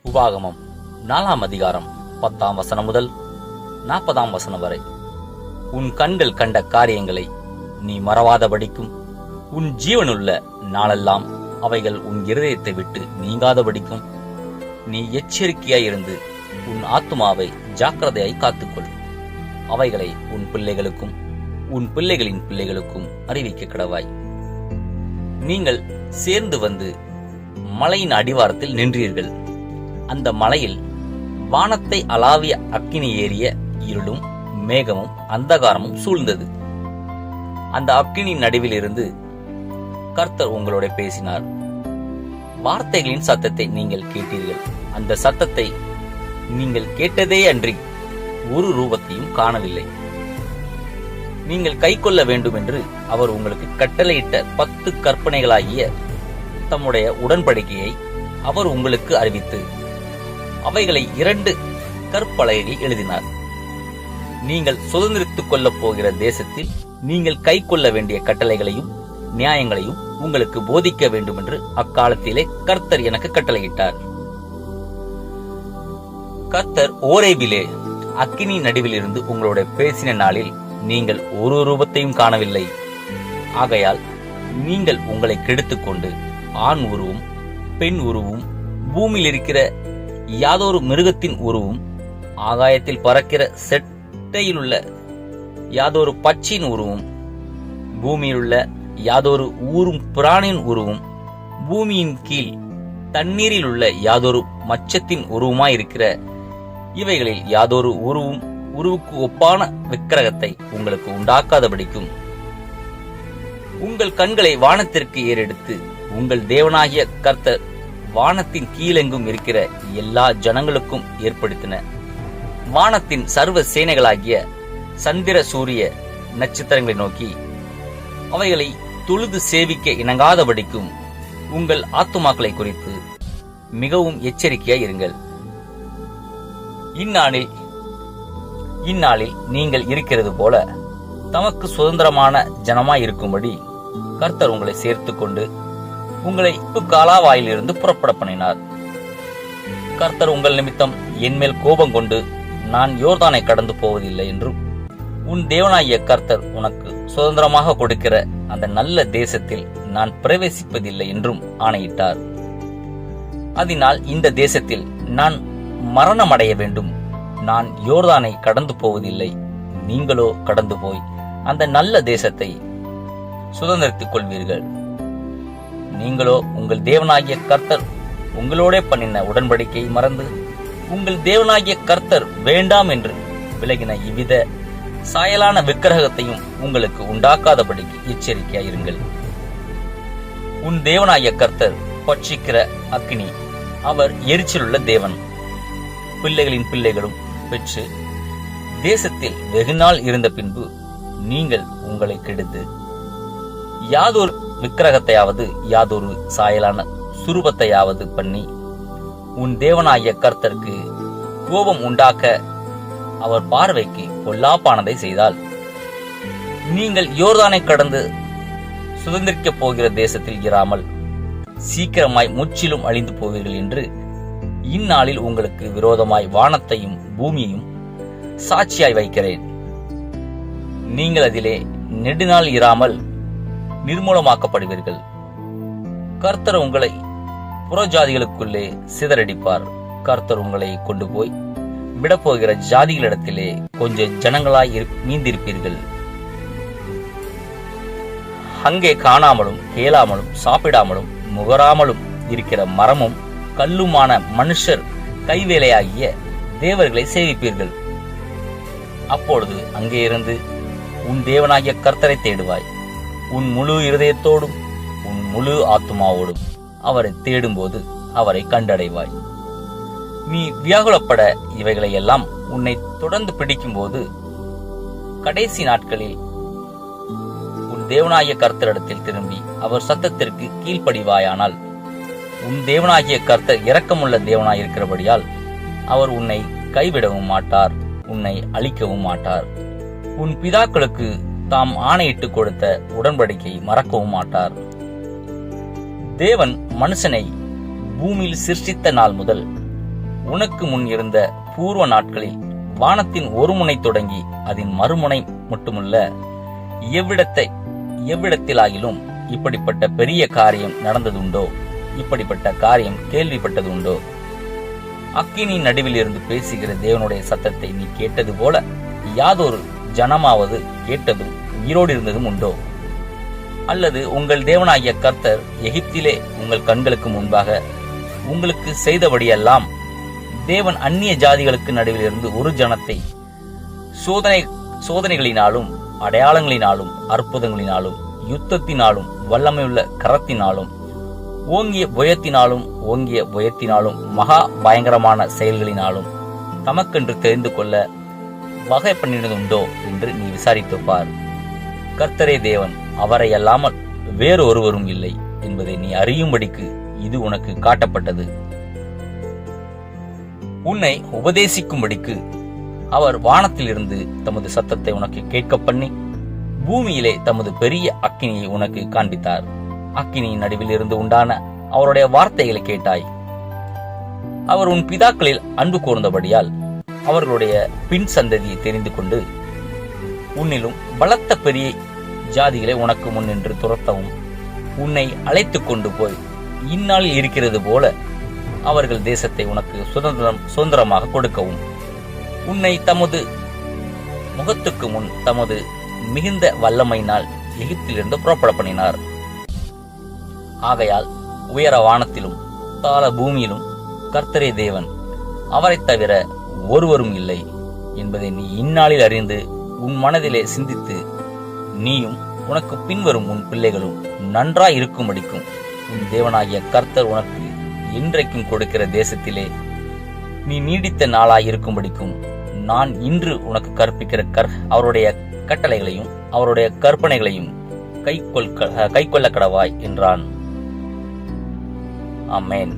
உபாகமம் 4ஆம் அதிகாரம் 10ஆம் வசனம் முதல் 40ஆம் வசனம் வரை. உன் கண்கள் கண்ட காரியங்களை நீ மறவாதபடிக்கும், உன் ஜீவனுள்ள நாளெல்லாம் அவைகள் உன் இருதயத்தை விட்டு நீங்காதபடிக்கும் நீ எச்சரிக்கையாயிருந்து உன் ஆத்துமாவை ஜாக்கிரதையாய் காத்துக்கொள். அவைகளை உன் பிள்ளைகளுக்கும் உன் பிள்ளைகளின் பிள்ளைகளுக்கும் அறிவிக்க கடவாய். நீங்கள் சேர்ந்து வந்து மலையின் அடிவாரத்தில் நின்றீர்கள். அந்த மலையில் வானத்தை அளாவிய அக்கினி ஏறிய இருளும் மேகமும் அந்தகாரமும் சூழ்ந்தது. அந்த அக்கினி நடுவில் இருந்து கர்த்தர் உங்களோட பேசினார். வார்த்தைகளின் சத்தத்தை நீங்கள் கேட்டீர்கள். அந்த சத்தத்தை நீங்கள் கேட்டதே அன்றி ஒரு ரூபத்தையும் காணவில்லை. நீங்கள் கை கொள்ள வேண்டும் என்று அவர் உங்களுக்கு கட்டளையிட்ட 10 கற்பனைகளாகிய தம்முடைய உடன்படிக்கையை அவர் உங்களுக்கு அறிவித்து அவைகளை 2 கற்பலகைகளில் எழுதினார். நீங்கள் சுதந்திரித்துக் கொள்ளப் போகிற தேசத்தில் நீங்கள் கை கொள்ள வேண்டிய கட்டளைகளையும் நியாயங்களையும் உங்களுக்கு போதிக்க வேண்டும் என்று அக்காலத்திலே கர்த்தர் எனக்கு கட்டளையிட்டார். கர்த்தர் ஓரேபிலே அக்கினி நடுவில் இருந்து உங்களோட பேசின நாளில் நீங்கள் ஒரு ரூபத்தையும் காணவில்லை. ஆகையால் நீங்கள் உங்களை கெடுத்துக் கொண்டு ஆண் உருவும் பெண் உருவும் பூமியில் இருக்கிற யாதொரு மிருகத்தின் உருவும் ஆகாயத்தில் பறக்கிற செட்டையிலுள்ள யாதொரு பட்சியின் உருவும் பூமியிலுள்ள யாதொரு ஊரும் பிராணியின் உருவும் பூமியின் கீழ் தண்ணீரில் உள்ள யாதொரு மச்சத்தின் உருவுமாயிருக்கிற இவைகளில் யாதொரு உருவுக்கு ஒப்பான விக்கிரகத்தை உங்களுக்கு உண்டாக்காதபடிக்கும் உங்கள் கண்களை வானத்திற்கு ஏறெடுத்து உங்கள் தேவனாகிய கர்த்தர் வானத்தின் கீழெங்கும் இருக்கிற எல்லா ஜனங்களுக்கும் ஏற்படுத்தின வானத்தின் சர்வ சேனைகளாகிய சந்திர சூரிய நட்சத்திரங்களை நோக்கி அவைகளை தொழுது சேவிக்க இணங்காதபடிக்கும் உங்கள் ஆத்துமாக்களை குறித்து மிகவும் எச்சரிக்கையாய் இருங்கள். இந்நாளில் நீங்கள் இருக்கிறது போல தமக்கு சுதந்திரமான ஜனமாய் இருக்கும்படி கர்த்தர் உங்களை சேர்த்துக் கொண்டு உங்களை காலாவாயிலிருந்து புறப்பட பண்ணினார். கர்த்தர் உங்கள் நிமித்தம் என்மேல் கோபம் கொண்டு நான் யோர்தானை கடந்து போவதில்லை என்றும் உன் தேவனாகிய கர்த்தர் உனக்கு சுதந்திரமாக கொடுக்கிற அந்த நல்ல தேசத்தில் நான் பிரவேசிப்பதில்லை என்றும் ஆணையிட்டார். அதனால் இந்த தேசத்தில் நான் மரணமடைய வேண்டும். நான் யோர்தானை கடந்து போவதில்லை, நீங்களோ கடந்து போய் அந்த நல்ல தேசத்தை சுதந்திரித்துக் கொள்வீர்கள். நீங்களோ உங்கள் தேவனாகிய கர்த்தர் உங்களோட பண்ணின உடன்படிக்கையை மறந்து உங்கள் தேவனாகிய கர்த்தர் வேண்டாம் என்று விலகின இவ்வித சாயலான விக்கிரகத்தையும் உங்களுக்கு உண்டாக்காதபடிக்கு எச்சரிக்கையாயிருங்கள். உன் தேவனாகிய கர்த்தர் பட்சிக்கிற அக்கினி, அவர் எரிச்சலுள்ள தேவன். பிள்ளைகளின் பிள்ளைகளும் பெற்று தேசத்தில் வெகுநாள் இருந்த பின்பு நீங்கள் உங்களை கெடுத்து யாதொரு விக்கிரகத்தையாவது யாதொரு சாயலான சுரூபத்தையாவது பண்ணி உன் தேவனாகிய கர்த்தருக்கு கோபம் உண்டாக்க அவர் பார்வைக்கு பொல்லாப்பானதை செய்தால் நீங்கள் யோர்தானை கடந்து சுதந்திரிக்கப் போகிற தேசத்தில் இராமல் சீக்கிரமாய் முற்றிலும் அழிந்து போவீர்கள் என்று இந்நாளில் உங்களுக்கு விரோதமாய் வானத்தையும் பூமியையும் சாட்சியாய் வைக்கிறேன். நீங்கள் அதிலே நெடுநாள் இராமல் நிர்மூலமாக்கப்படுவீர்கள். கர்த்தர் உங்களை புறஜாதிகளுக்குள்ளே சிதறடிப்பார். கர்த்தர் உங்களை கொண்டு போய் விடப்போகிற ஜாதிகளிடத்திலே கொஞ்சம் ஜனங்களாய் மீந்திருப்பீர்கள். அங்கே காணாமலும் கேளாமலும் சாப்பிடாமலும் முகராமலும் இருக்கிற மரமும் கல்லுமான மனுஷர் கைவேலையாகிய தேவர்களை சேவிப்பீர்கள். அப்பொழுது அங்கே இருந்து உன் தேவனாகிய கர்த்தரை தேடுவாய். உன் முழு இருதயத்தோடும் உன் முழு ஆத்துமாவோடும் அவரை தேடும்போது அவரை கண்டடைவாய். நீ வியாகுலப்பட இவைகளை எல்லாம் உன்னை தொடர்ந்து பிடிக்கும் போது கடைசி நாட்களில் உன் தேவனாகிய கர்த்தரிடத்தில் திரும்பி அவர் சத்தத்திற்கு கீழ்ப்படிவாயானால் உன் தேவனாகிய கர்த்தர் இரக்கமுள்ள தேவனாயிருக்கிறபடியால் அவர் உன்னை கைவிடவும் மாட்டார், உன்னை அழிக்கவும் மாட்டார். உன் பிதாக்களுக்கு தாம் ஆணையிட்டு கொடுத்த உடன்படிக்கை மறக்கவும் மாட்டார். தேவன் மனுஷனை பூமியில் சிருஷ்டித்த நாள் முதல் உனக்கு முன் இருந்த பூர்வ நாட்களில் வானத்தின் ஒரு முனை தொடங்கி அதன் மறுமுனை மட்டுமல்ல, எவ்விடத்திலாகிலும் இப்படிப்பட்ட பெரிய காரியம் நடந்ததுண்டோ? இப்படிப்பட்ட காரியம் கேள்விப்பட்டதுண்டோ? அக்கினியின் நடுவில் இருந்து பேசுகிற தேவனுடைய சத்தத்தை நீ கேட்டது போல யாதொரு ஜனமாவது கேட்டதும் உயிரோடு இருந்ததும் உண்டோ? அல்லது உங்கள் தேவனாகிய கர்த்தர் எகிப்திலே உங்கள் கண்களுக்கு முன்பாக உங்களுக்கு செய்தபடியெல்லாம் தேவன் அந்நிய ஜாதிகளுக்கு நடுவில் இருந்து ஒரு ஜனத்தை சோதனைகளினாலும் அடையாளங்களினாலும் அற்புதங்களினாலும் யுத்தத்தினாலும் வல்லமையுள்ள கரத்தினாலும் ஓங்கிய புயத்தினாலும் மகா பயங்கரமான செயல்களினாலும் தமக்கென்று தெரிந்து கொள்ள வகை பண்ணினதுண்டோ என்று நீ விசாரித்து பார். கர்த்தரே தேவன், அவரை அல்லாமல் வேறு ஒருவரும் இல்லை என்பதை நீ அறியும்படிக்கு இது உனக்கு காட்டப்பட்டது. உன்னை உபதேசிக்கும்படிக்கு அவர் வானத்திலிருந்து தமது சத்தத்தை உனக்கு கேட்க பண்ணி பூமியிலே தமது பெரிய அக்கினியை உனக்கு காண்பித்தார். அக்கினியின் நடுவில் இருந்து உண்டான அவருடைய வார்த்தைகளை கேட்டாய். அவர் உன் பிதாக்களில் அன்பு கூர்ந்தபடியால் அவர்களுடைய பின் சந்ததியை தெரிந்து கொண்டு உன்னிலும் பலத்த பெரிய ஜாதிகளை உனக்கு முன்னின்று துரத்தவும் உன்னை அழைத்து கொண்டு போய் இந்நாளில் இருக்கிறது போல அவர்கள் தேசத்தை உனக்கு சுதந்திரமாக கொடுக்கவும் உன்னை தமது முகத்துக்கு முன் தமது மிகுந்த வல்லமையினால் எகிப்திலிருந்து புறப்பட பண்ணினார். ஆகையால் உயர வானத்திலும் தாழ பூமியிலும் கர்த்தரே தேவன், அவரை தவிர ஒருவரும் இல்லை என்பதை நீ இந்நாளில் அறிந்து உன் மனதிலே சிந்தித்து நீயும் உனக்கு பின்வரும் உன் பிள்ளைகளும் நன்றாய் இருக்கும்படிக்கும் உன் தேவனாகிய கர்த்தர் உனக்கு இன்றைக்கும் கொடுக்கிற தேசத்திலே நீ நீடித்த நாளாய் இருக்கும்படிக்கும் நான் இன்று உனக்கு கற்பிக்கிற அவருடைய கட்டளைகளையும் அவருடைய கற்பனைகளையும் கைக்கொள்ள கடவாய் என்றான். ஆமென்.